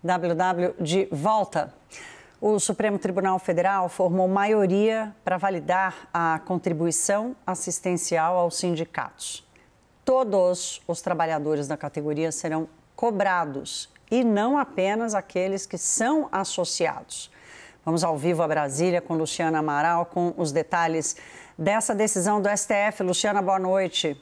WW de volta. O Supremo Tribunal Federal formou maioria para validar a contribuição assistencial aos sindicatos. Todos os trabalhadores da categoria serão cobrados e não apenas aqueles que são associados. Vamos ao vivo a Brasília com Luciana Amaral com os detalhes dessa decisão do STF. Luciana, boa noite.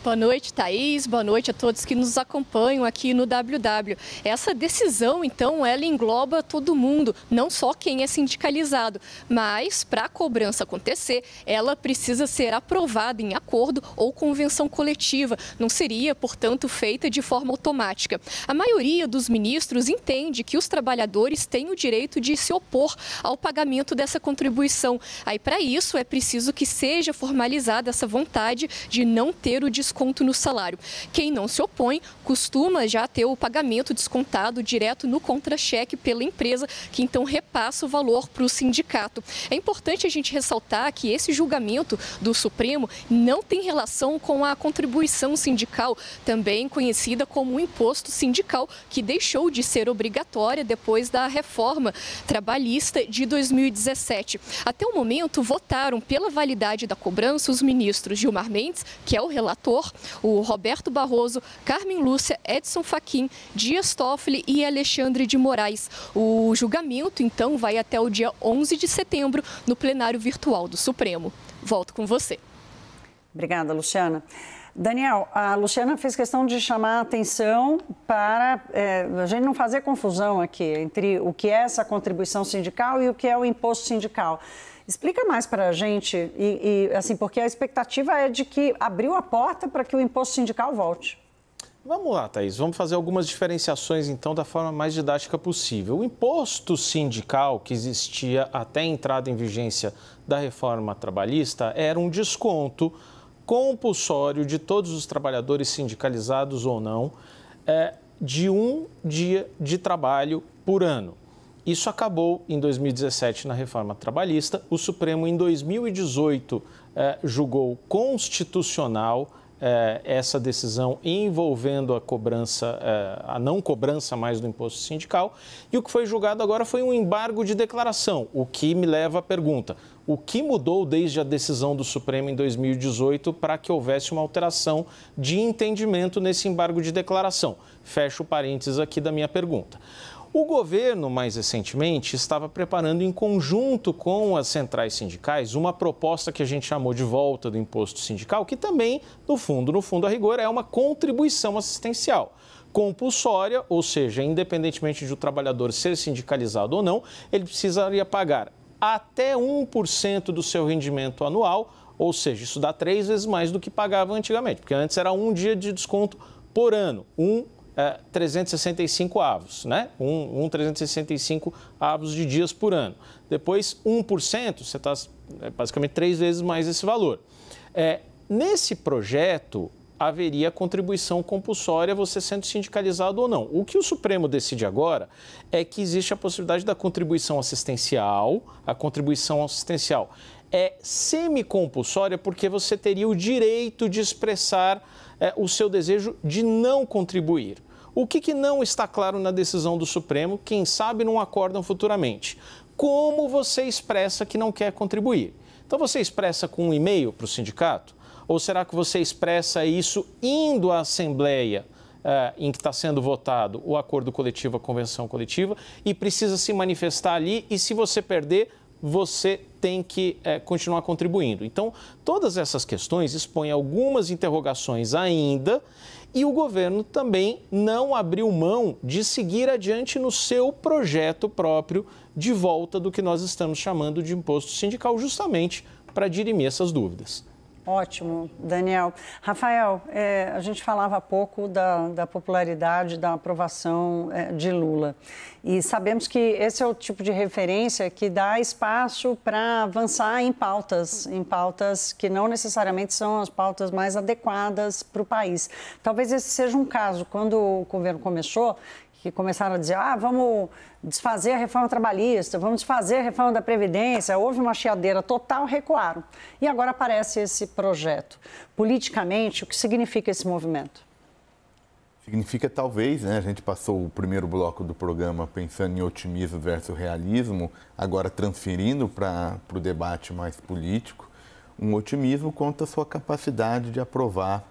Boa noite, Thaís. Boa noite a todos que nos acompanham aqui no WW. Essa decisão, então, ela engloba todo mundo, não só quem é sindicalizado, mas para a cobrança acontecer, ela precisa ser aprovada em acordo ou convenção coletiva. Não seria, portanto, feita de forma automática. A maioria dos ministros entende que os trabalhadores têm o direito de se opor ao pagamento dessa contribuição. Aí, para isso, é preciso que seja formalizada essa vontade de não ter o desconto no salário. Quem não se opõe costuma já ter o pagamento descontado direto no contra-cheque pela empresa, que então repassa o valor para o sindicato. É importante a gente ressaltar que esse julgamento do Supremo não tem relação com a contribuição sindical, também conhecida como o imposto sindical, que deixou de ser obrigatória depois da reforma trabalhista de 2017. Até o momento, votaram pela validade da cobrança os ministros Gilmar Mendes, que é o relator, o Roberto Barroso, Carmen Lúcia, Edson Fachin, Dias Toffoli e Alexandre de Moraes. O julgamento, então, vai até o dia 11 de setembro no plenário virtual do Supremo. Volto com você. Obrigada, Luciana. Daniel, a Luciana fez questão de chamar a atenção para a gente não fazer confusão aqui entre o que é essa contribuição sindical e o que é o imposto sindical. Explica mais para a gente, assim, porque a expectativa é de que abriu a porta para que o imposto sindical volte. Vamos lá, Thaís. Vamos fazer algumas diferenciações, então, da forma mais didática possível. O imposto sindical, que existia até a entrada em vigência da reforma trabalhista, era um desconto compulsório de todos os trabalhadores sindicalizados ou não, de um dia de trabalho por ano. Isso acabou em 2017 na reforma trabalhista. O Supremo, em 2018, julgou constitucional essa decisão envolvendo a cobrança, a não cobrança mais do imposto sindical. E o que foi julgado agora foi um embargo de declaração, o que me leva à pergunta: o que mudou desde a decisão do Supremo em 2018 para que houvesse uma alteração de entendimento nesse embargo de declaração? Fecho o parênteses aqui da minha pergunta. O governo, mais recentemente, estava preparando em conjunto com as centrais sindicais uma proposta que a gente chamou de volta do imposto sindical, que também, no fundo, a rigor, é uma contribuição assistencial compulsória, ou seja, independentemente de o trabalhador ser sindicalizado ou não, ele precisaria pagar até 1% do seu rendimento anual, ou seja, isso dá 3 vezes mais do que pagava antigamente, porque antes era um dia de desconto por ano, 365 avos, né? 365 avos de dias por ano. Depois, 1%, você está basicamente 3 vezes mais esse valor. Nesse projeto, haveria contribuição compulsória, você sendo sindicalizado ou não. O que o Supremo decide agora é que existe a possibilidade da contribuição assistencial. A contribuição assistencial é semicompulsória porque você teria o direito de expressar o seu desejo de não contribuir. O que não está claro na decisão do Supremo, quem sabe não acordam futuramente. Como você expressa que não quer contribuir? Então você expressa com um e-mail para o sindicato? Ou será que você expressa isso indo à Assembleia em que está sendo votado o acordo coletivo, a convenção coletiva, e precisa se manifestar ali, e se você perder, você tem que continuar contribuindo? Então, todas essas questões expõem algumas interrogações ainda, e o governo também não abriu mão de seguir adiante no seu projeto próprio de volta do que nós estamos chamando de imposto sindical, justamente para dirimir essas dúvidas. Ótimo, Daniel. Rafael, a gente falava há pouco da popularidade, da aprovação de Lula. E sabemos que esse é o tipo de referência que dá espaço para avançar em pautas que não necessariamente são as pautas mais adequadas para o país. Talvez esse seja um caso. Quando o governo começou, que começaram a dizer, vamos desfazer a reforma trabalhista, vamos desfazer a reforma da Previdência, houve uma chiadeira total, recuaram. E agora aparece esse projeto. Politicamente, o que significa esse movimento? Significa talvez, né? A gente passou o primeiro bloco do programa pensando em otimismo versus realismo, agora transferindo para o debate mais político, um otimismo quanto à sua capacidade de aprovar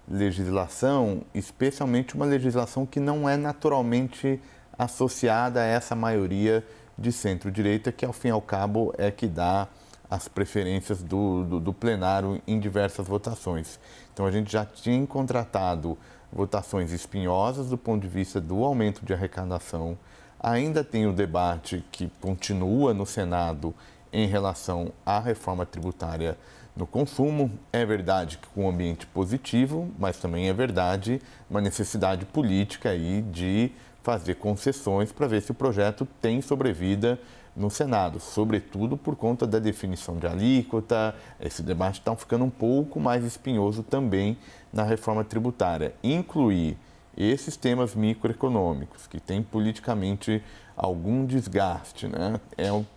legislação, especialmente uma legislação que não é naturalmente associada a essa maioria de centro-direita, que ao fim e ao cabo é que dá as preferências do plenário em diversas votações. Então a gente já tinha contratado votações espinhosas do ponto de vista do aumento de arrecadação. Ainda tem o debate que continua no Senado em relação à reforma tributária no consumo. É verdade que com um ambiente positivo, mas também é verdade uma necessidade política aí de fazer concessões para ver se o projeto tem sobrevida no Senado, sobretudo por conta da definição de alíquota. Esse debate está ficando um pouco mais espinhoso também na reforma tributária. Incluir esses temas microeconômicos, que têm politicamente algum desgaste, né?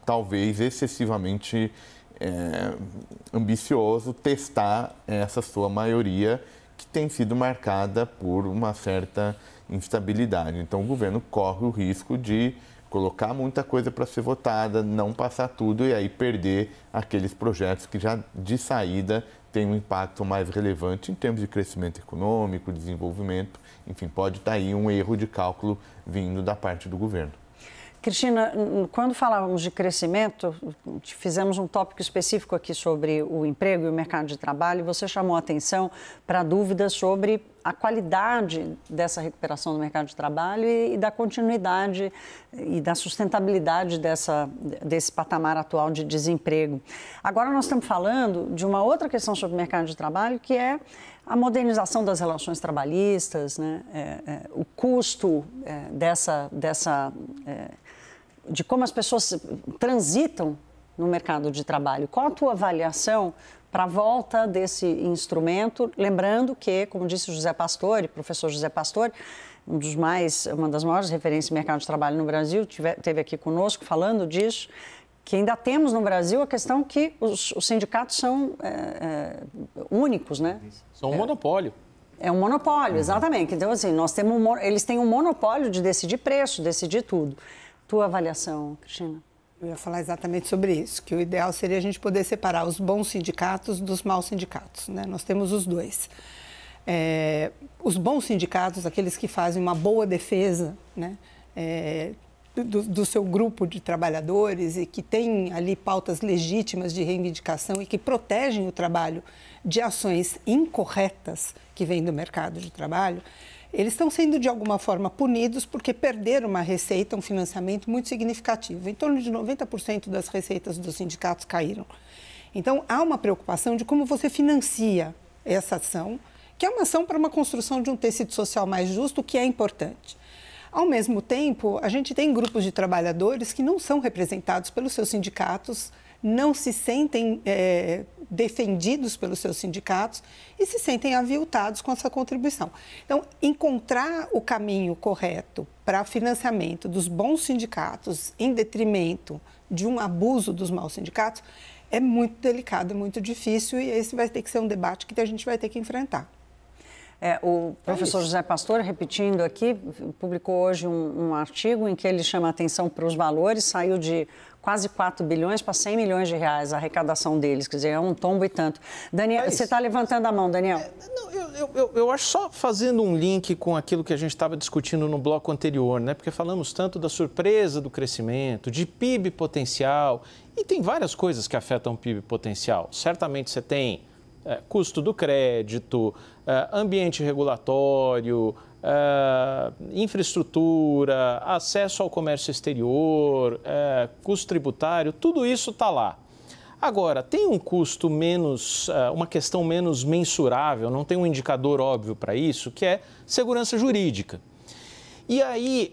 Talvez excessivamente ambicioso testar essa sua maioria, que tem sido marcada por uma certa instabilidade. Então, o governo corre o risco de colocar muita coisa para ser votada, não passar tudo e aí perder aqueles projetos que já de saída têm um impacto mais relevante em termos de crescimento econômico, desenvolvimento. Enfim, pode estar aí um erro de cálculo vindo da parte do governo. Cristina, quando falávamos de crescimento, fizemos um tópico específico aqui sobre o emprego e o mercado de trabalho, e você chamou a atenção para dúvidas sobre a qualidade dessa recuperação do mercado de trabalho e da continuidade e da sustentabilidade desse patamar atual de desemprego. Agora nós estamos falando de uma outra questão sobre o mercado de trabalho, que é a modernização das relações trabalhistas, né? O custo de como as pessoas transitam no mercado de trabalho. Qual a tua avaliação para a volta desse instrumento? Lembrando que, como disse o José Pastore, professor José Pastore, uma das maiores referências em mercado de trabalho no Brasil, esteve aqui conosco falando disso, que ainda temos no Brasil a questão que os sindicatos são únicos, né? São um monopólio. É um monopólio, exatamente. Então, assim, eles têm um monopólio de decidir preço, decidir tudo. Tua avaliação, Cristina? Eu ia falar exatamente sobre isso, que o ideal seria a gente poder separar os bons sindicatos dos maus sindicatos, né? Nós temos os dois. Os bons sindicatos, aqueles que fazem uma boa defesa, né? Do seu grupo de trabalhadores e que têm ali pautas legítimas de reivindicação e que protegem o trabalho de ações incorretas que vêm do mercado de trabalho, eles estão sendo, de alguma forma, punidos porque perderam uma receita, um financiamento muito significativo. Em torno de 90% das receitas dos sindicatos caíram. Então, há uma preocupação de como você financia essa ação, que é uma ação para uma construção de um tecido social mais justo, que é importante. Ao mesmo tempo, a gente tem grupos de trabalhadores que não são representados pelos seus sindicatos, não se sentem defendidos pelos seus sindicatos e se sentem aviltados com essa contribuição. Então, encontrar o caminho correto para financiamento dos bons sindicatos em detrimento de um abuso dos maus sindicatos é muito delicado, é muito difícil e esse vai ter que ser um debate que a gente vai ter que enfrentar. O professor José Pastore, repetindo aqui, publicou hoje um artigo em que ele chama a atenção para os valores, saiu de quase 4 bilhões para 100 milhões de reais a arrecadação deles, quer dizer, é um tombo e tanto. Daniel, você está levantando a mão, Daniel. Eu acho só fazendo um link com aquilo que a gente estava discutindo no bloco anterior, né? Porque falamos tanto da surpresa do crescimento, de PIB potencial, e tem várias coisas que afetam o PIB potencial. Certamente você tem custo do crédito, ambiente regulatório, infraestrutura, acesso ao comércio exterior, custo tributário, tudo isso está lá. Agora, tem um custo menos, uma questão menos mensurável, não tem um indicador óbvio para isso, que é segurança jurídica. E aí,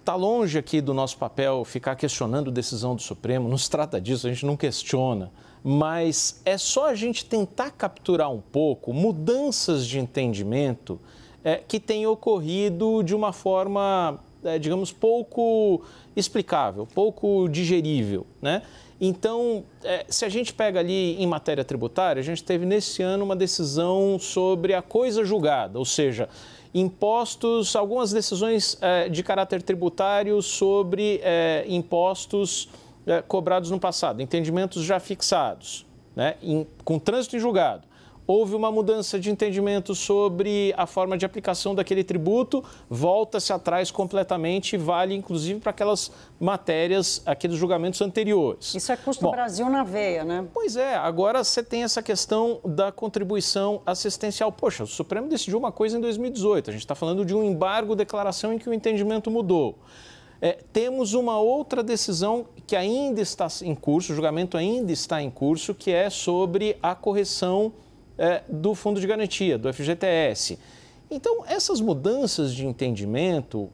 está longe aqui do nosso papel ficar questionando decisão do Supremo, não se trata disso, a gente não questiona. Mas é só a gente tentar capturar um pouco mudanças de entendimento que têm ocorrido de uma forma, digamos, pouco explicável, pouco digerível, né? Então, se a gente pega ali em matéria tributária, a gente teve nesse ano uma decisão sobre a coisa julgada, ou seja, impostos, algumas decisões de caráter tributário sobre impostos cobrados no passado, entendimentos já fixados, né, com trânsito em julgado. Houve uma mudança de entendimento sobre a forma de aplicação daquele tributo, volta-se atrás completamente e vale, inclusive, para aquelas matérias, aqueles julgamentos anteriores. Isso é custo Brasil na veia, né? Pois é, agora você tem essa questão da contribuição assistencial. Poxa, o Supremo decidiu uma coisa em 2018, a gente está falando de um embargo, declaração em que o entendimento mudou. Temos uma outra decisão que ainda está em curso, o julgamento ainda está em curso, que é sobre a correção do Fundo de Garantia, do FGTS. Então, essas mudanças de entendimento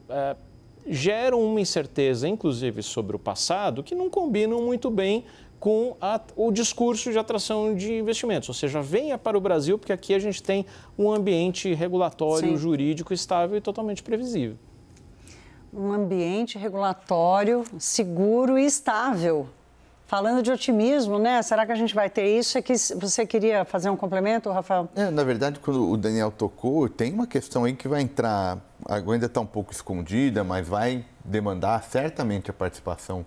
geram uma incerteza, inclusive, sobre o passado, que não combinam muito bem com o discurso de atração de investimentos. Ou seja, venha para o Brasil, porque aqui a gente tem um ambiente regulatório, Sim, jurídico estável e totalmente previsível. Um ambiente regulatório seguro e estável. Falando de otimismo, né? Será que a gente vai ter isso? Você queria fazer um complemento, Rafael? Na verdade, quando o Daniel tocou, tem uma questão aí que vai entrar, ainda está um pouco escondida, mas vai demandar certamente a participação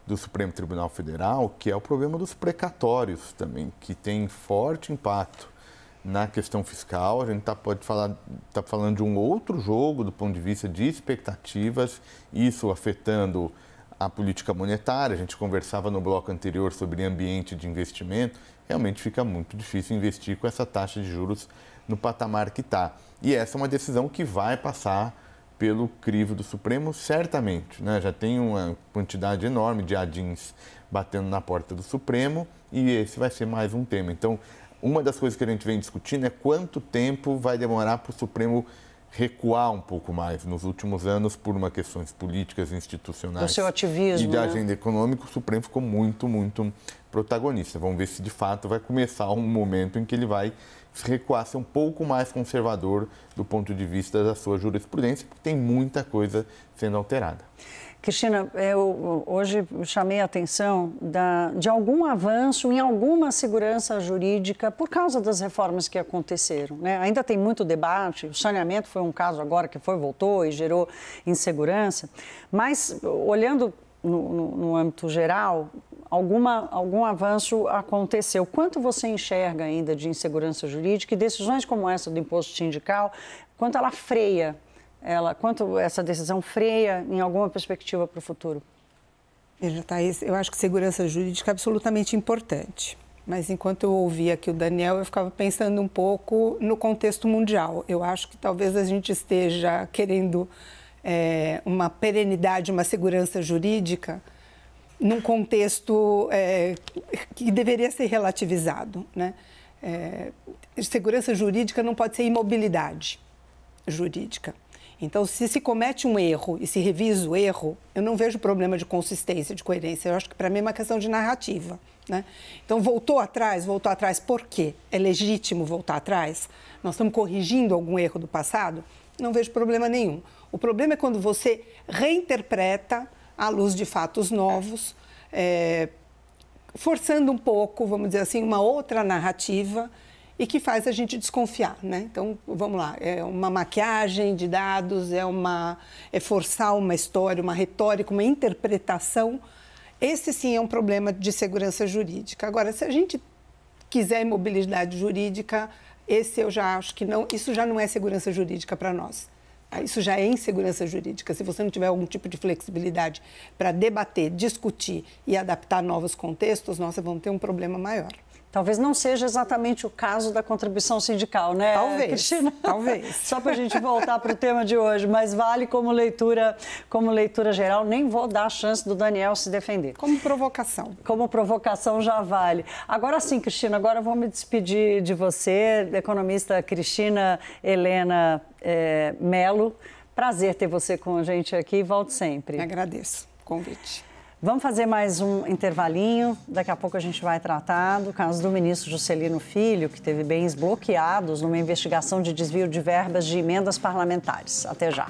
do Supremo Tribunal Federal, que é o problema dos precatórios também, que tem forte impacto na questão fiscal. A gente tá falando de um outro jogo do ponto de vista de expectativas, isso afetando a política monetária. A gente conversava no bloco anterior sobre ambiente de investimento. Realmente fica muito difícil investir com essa taxa de juros no patamar que está. E essa é uma decisão que vai passar pelo crivo do Supremo, certamente, né? Já tem uma quantidade enorme de adins batendo na porta do Supremo e esse vai ser mais um tema. Então, uma das coisas que a gente vem discutindo é quanto tempo vai demorar para o Supremo recuar um pouco mais. Nos últimos anos, por uma questões políticas, institucionais do seu ativismo, e da agenda econômica, o Supremo ficou muito protagonista. Vamos ver se de fato vai começar um momento em que ele vai recuar, ser um pouco mais conservador do ponto de vista da sua jurisprudência, porque tem muita coisa sendo alterada. Cristina, eu hoje chamei a atenção de algum avanço em alguma segurança jurídica por causa das reformas que aconteceram, né? Ainda tem muito debate, o saneamento foi um caso agora que voltou e gerou insegurança, mas olhando no âmbito geral, algum avanço aconteceu. Quanto você enxerga ainda de insegurança jurídica e decisões como essa do imposto sindical, quanto ela freia? Quanto essa decisão freia em alguma perspectiva para o futuro? Veja, Thaís, eu acho que segurança jurídica é absolutamente importante. Mas enquanto eu ouvia aqui o Daniel, eu ficava pensando um pouco no contexto mundial. Eu acho que talvez a gente esteja querendo uma perenidade, uma segurança jurídica num contexto que deveria ser relativizado, né? Segurança jurídica não pode ser imobilidade jurídica. Então, se comete um erro e se revisa o erro, eu não vejo problema de consistência, de coerência. Eu acho que, para mim, é uma questão de narrativa, né? Então, voltou atrás por quê? É legítimo voltar atrás? Nós estamos corrigindo algum erro do passado? Não vejo problema nenhum. O problema é quando você reinterpreta à luz de fatos novos, forçando um pouco, vamos dizer assim, uma outra narrativa e que faz a gente desconfiar, né? Então, vamos lá, é uma maquiagem de dados, é forçar uma história, uma retórica, uma interpretação. Esse, sim, é um problema de segurança jurídica. Agora, se a gente quiser imobilidade jurídica, esse eu já acho que não, isso já não é segurança jurídica para nós. Isso já é insegurança jurídica. Se você não tiver algum tipo de flexibilidade para debater, discutir e adaptar novos contextos, nós vamos ter um problema maior. Talvez não seja exatamente o caso da contribuição sindical, né, talvez, Cristina? Talvez. Só para a gente voltar para o tema de hoje, mas vale como leitura geral. Nem vou dar a chance do Daniel se defender. Como provocação. Como provocação já vale. Agora sim, Cristina, agora vou me despedir de você, economista Cristina Helena Mello. Prazer ter você com a gente aqui. Volte sempre. Agradeço o convite. Vamos fazer mais um intervalinho. Daqui a pouco a gente vai tratar do caso do ministro Juscelino Filho, que teve bens bloqueados numa investigação de desvio de verbas de emendas parlamentares. Até já.